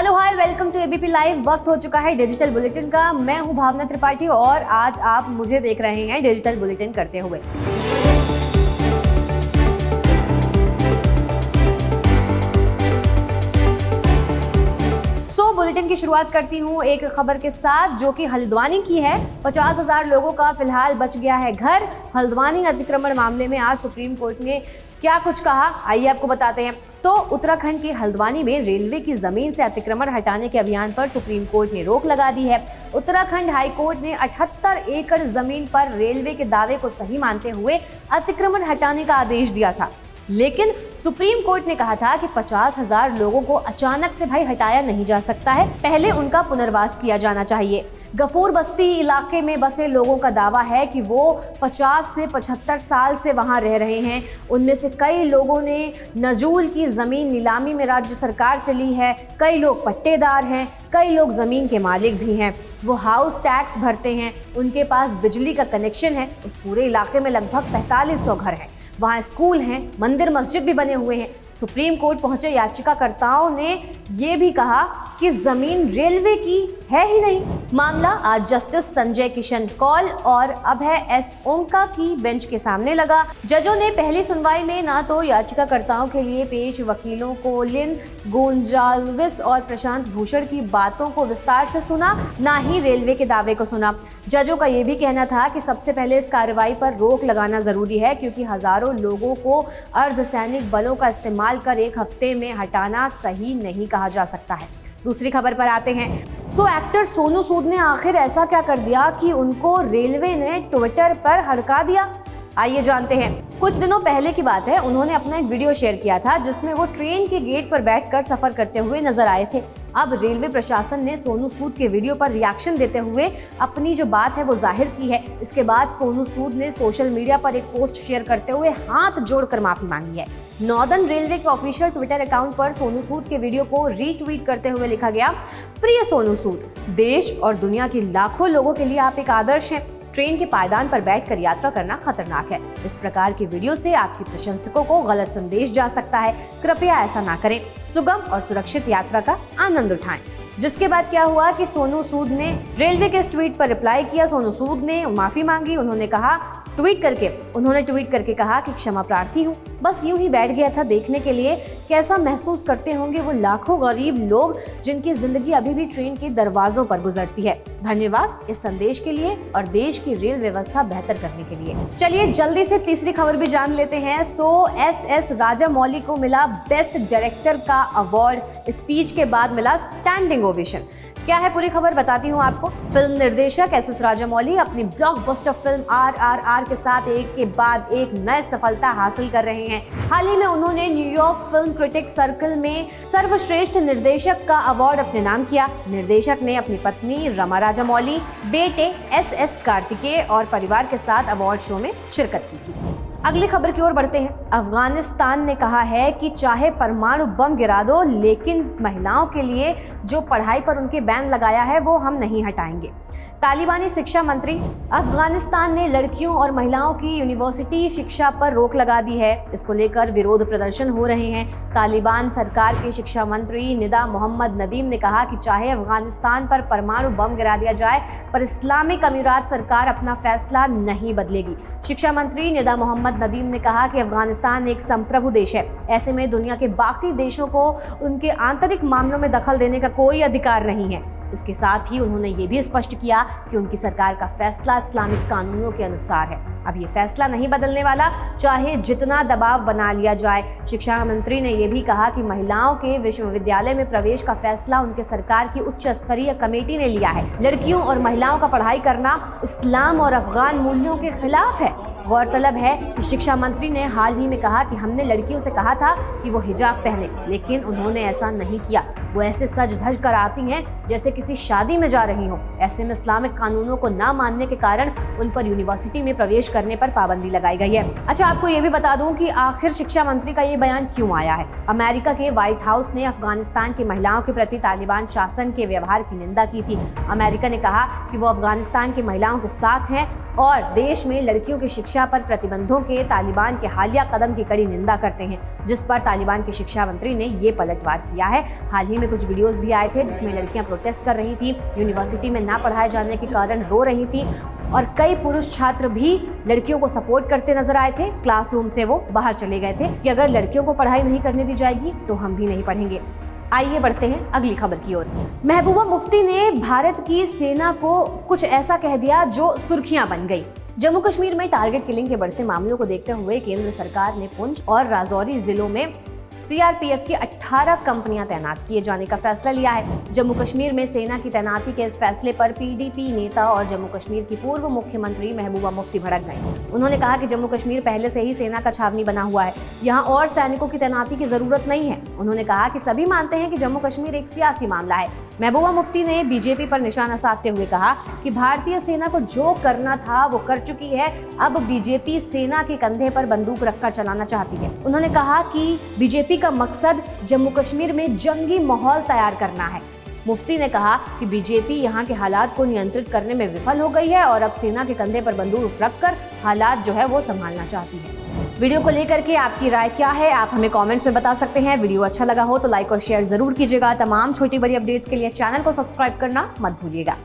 Hello hi, welcome to ABP live. वक्त हो चुका है डिजिटल बुलेटिन का। मैं हूं भावना त्रिपाठी और आज आप मुझे देख रहे हैं डिजिटल बुलेटिन करते हुए। बुलेटिन की शुरुआत करती हूं एक खबर के साथ जो कि हल्द्वानी की है। 50,000 लोगों का फिलहाल बच गया है घर। हल्द्वानी अतिक्रमण मामले में आज सुप्रीम कोर्ट ने क्या कुछ कहा, आइए आपको बताते हैं। तो उत्तराखंड के हल्द्वानी में रेलवे की जमीन से अतिक्रमण हटाने के अभियान पर सुप्रीम कोर्ट ने रोक लगा दी है। उत्तराखंड हाई कोर्ट ने 78 एकड़ जमीन पर रेलवे के दावे को सही मानते हुए अतिक्रमण हटाने का आदेश दिया था, लेकिन सुप्रीम कोर्ट ने कहा था कि 50,000 लोगों को अचानक से भाई हटाया नहीं जा सकता है, पहले उनका पुनर्वास किया जाना चाहिए। गफूर बस्ती इलाके में बसे लोगों का दावा है कि वो 50 से 75 साल से वहां रह रहे हैं। उनमें से कई लोगों ने नजूल की जमीन नीलामी में राज्य सरकार से ली है, कई लोग पट्टेदार हैं, कई लोग जमीन के मालिक भी हैं। वो हाउस टैक्स भरते हैं, उनके पास बिजली का कनेक्शन है। उस पूरे इलाके में लगभग 4500 घर हैं, वहाँ स्कूल हैं, मंदिर मस्जिद भी बने हुए हैं। सुप्रीम कोर्ट पहुंचे याचिकाकर्ताओं ने ये भी कहा कि जमीन रेलवे की है ही नहीं। मामला आज जस्टिस संजय किशन कौल और अभय एस ओंका की बेंच के सामने लगा। जजों ने पहली सुनवाई में ना तो याचिकाकर्ताओं के लिए पेश वकीलों कोलिन गोंजाल्विस और प्रशांत भूषण की बातों को विस्तार से सुना, ना ही रेलवे के दावे को सुना। जजों का ये भी कहना था कि सबसे पहले इस कार्रवाई पर रोक लगाना जरूरी है, क्योंकि हजारों लोगों को अर्धसैनिक बलों का इस्तेमाल कर एक हफ्ते में हटाना सही नहीं कहा जा सकता है। दूसरी खबर पर आते हैं। एक्टर सोनू सूद ने आखिर ऐसा क्या कर दिया कि उनको रेलवे ने ट्विटर पर हड़का दिया, आइए जानते हैं। कुछ दिनों पहले की बात है, उन्होंने अपना एक वीडियो शेयर किया था जिसमें वो ट्रेन के गेट पर बैठकर सफर करते हुए नजर आए थे। अब रेलवे प्रशासन ने सोनू सूद के वीडियो पर रिएक्शन देते हुए अपनी जो बात है वो जाहिर की है। इसके बाद सोनू सूद ने सोशल मीडिया पर एक पोस्ट शेयर करते हुए हाथ जोड़कर माफी मांगी है। नॉर्दर्न रेलवे के ऑफिशियल ट्विटर अकाउंट पर सोनू सूद के वीडियो को रीट्वीट करते हुए लिखा गया, प्रिय सोनू सूद, देश और दुनिया के लाखों लोगों के लिए आप एक आदर्श हैं। ट्रेन के पायदान पर बैठकर यात्रा करना खतरनाक है। इस प्रकार के वीडियो से आपके प्रशंसकों को गलत संदेश जा सकता है। कृपया ऐसा ना करें, सुगम और सुरक्षित यात्रा का आनंद उठाएं। जिसके बाद क्या हुआ कि सोनू सूद ने रेलवे के इस ट्वीट पर रिप्लाई किया। सोनू सूद ने माफी मांगी। उन्होंने ट्वीट करके कहा कि क्षमा प्रार्थी हूँ, बस यूं ही बैठ गया था देखने के लिए कैसा महसूस करते होंगे वो लाखों गरीब लोग जिनकी जिंदगी अभी भी ट्रेन के दरवाजों पर गुजरती है। धन्यवाद इस संदेश के लिए और देश की रेल व्यवस्था बेहतर करने के लिए। चलिए जल्दी से तीसरी खबर भी जान लेते हैं। एस राजामौली को मिला बेस्ट डायरेक्टर का अवार्ड। स्पीच के बाद मिला स्टैंडिंग ओवेशन। क्या है पूरी खबर बताती हूँ आपको। फिल्म निर्देशक एस राजामौली अपनी ब्लॉकबस्टर फिल्म RRR के साथ एक के बाद एक नए सफलता हासिल कर रहे हैं। हाल ही में उन्होंने न्यूयॉर्क फिल्म क्रिटिक सर्कल में सर्वश्रेष्ठ निर्देशक का अवार्ड अपने नाम किया। निर्देशक ने अपनी पत्नी रमा राजामौली, बेटे SS कार्तिकेय और परिवार के साथ अवार्ड शो में शिरकत की थी। अगली खबर की ओर बढ़ते हैं। अफगानिस्तान ने कहा है कि चाहे परमाणु बम गिरा दो, लेकिन महिलाओं के लिए जो पढ़ाई पर उनके बैन लगाया है वो हम नहीं हटाएंगे। तालिबानी शिक्षा मंत्री। अफगानिस्तान ने लड़कियों और महिलाओं की यूनिवर्सिटी शिक्षा पर रोक लगा दी है। इसको लेकर विरोध प्रदर्शन हो रहे हैं। तालिबान सरकार के शिक्षा मंत्री निदा मोहम्मद नदीम ने कहा कि चाहे अफगानिस्तान पर परमाणु बम गिरा दिया जाए, पर इस्लामिक अमीरात सरकार अपना फैसला नहीं बदलेगी। शिक्षा मंत्री निदा मोहम्मद नदीम ने कहा कि अफगानिस्तान एक संप्रभु देश है। ऐसे में दुनिया के बाकी देशों को उनके आंतरिक मामलों में दखल देने का कोई अधिकार नहीं है। इसके साथ ही उन्होंने ये भी स्पष्ट किया कि उनकी सरकार का फैसला इस्लामिक कानूनों के अनुसार है। अब ये फैसला नहीं बदलने वाला, चाहे जितना दबाव बना लिया जाए। शिक्षा मंत्री ने यह भी कहा कि महिलाओं के विश्वविद्यालय में प्रवेश का फैसला उनके सरकार की उच्च स्तरीय कमेटी ने लिया है। लड़कियों और महिलाओं का पढ़ाई करना इस्लाम और अफगान मूल्यों के खिलाफ है। गौरतलब है कि शिक्षा मंत्री ने हाल ही में कहा कि हमने लड़कियों से कहा था कि वो हिजाब पहने, लेकिन उन्होंने ऐसा नहीं किया। वो ऐसे सज धज कर आती हैं जैसे किसी शादी में जा रही हों। ऐसे में इस्लामिक कानूनों को ना मानने के कारण उन पर यूनिवर्सिटी में प्रवेश करने पर पाबंदी लगाई गई है। अच्छा, आपको ये भी बता दूं कि आखिर शिक्षा मंत्री का ये बयान क्यों आया है। अमेरिका के व्हाइट हाउस ने अफगानिस्तान की महिलाओं के प्रति तालिबान शासन के व्यवहार की निंदा की थी। अमेरिका ने कहा कि वो अफगानिस्तान की महिलाओं के साथ हैं और देश में लड़कियों की शिक्षा पर प्रतिबंधों के तालिबान के हालिया कदम की कड़ी निंदा करते हैं, जिस पर तालिबान के शिक्षा मंत्री ने ये पलटवार किया है। हाल ही में कुछ वीडियोस भी आए थे जिसमें लड़कियां प्रोटेस्ट कर रही थी, यूनिवर्सिटी में ना पढ़ाए जाने के कारण रो रही थी और कई पुरुष छात्र भी लड़कियों को सपोर्ट करते नजर आए थे। क्लासरूम से वो बाहर चले गए थे कि अगर लड़कियों को पढ़ाई नहीं करने दी जाएगी तो हम भी नहीं पढ़ेंगे। आइए बढ़ते हैं अगली खबर की ओर। महबूबा मुफ्ती ने भारत की सेना को कुछ ऐसा कह दिया जो सुर्खियां बन गई। जम्मू कश्मीर में टारगेट किलिंग के बढ़ते मामलों को देखते हुए केंद्र सरकार ने पुंछ और राजौरी जिलों में सीआरपीएफ की 18 कंपनियां तैनात किए जाने का फैसला लिया है। जम्मू कश्मीर में सेना की तैनाती के इस फैसले पर पीडीपी नेता और जम्मू कश्मीर की पूर्व मुख्यमंत्री महबूबा मुफ्ती भड़क गए। उन्होंने कहा कि जम्मू कश्मीर पहले से ही सेना का छावनी बना हुआ है, यहाँ और सैनिकों की तैनाती की जरूरत नहीं है। उन्होंने कहा कि सभी मानते हैं कि जम्मू कश्मीर एक सियासी मामला है। महबूबा मुफ्ती ने बीजेपी पर निशाना साधते हुए कहा कि भारतीय सेना को जो करना था वो कर चुकी है, अब बीजेपी सेना के कंधे पर बंदूक रखकर चलाना चाहती है। उन्होंने कहा कि बीजेपी का मकसद जम्मू कश्मीर में जंगी माहौल तैयार करना है। मुफ्ती ने कहा कि बीजेपी यहां के हालात को नियंत्रित करने में विफल हो गई है और अब सेना के कंधे पर बंदूक रखकर हालात जो है वो संभालना चाहती है। वीडियो को लेकर के आपकी राय क्या है, आप हमें कमेंट्स में बता सकते हैं। वीडियो अच्छा लगा हो तो लाइक और शेयर जरूर कीजिएगा। तमाम छोटी बड़ी अपडेट्स के लिए चैनल को सब्सक्राइब करना मत भूलिएगा।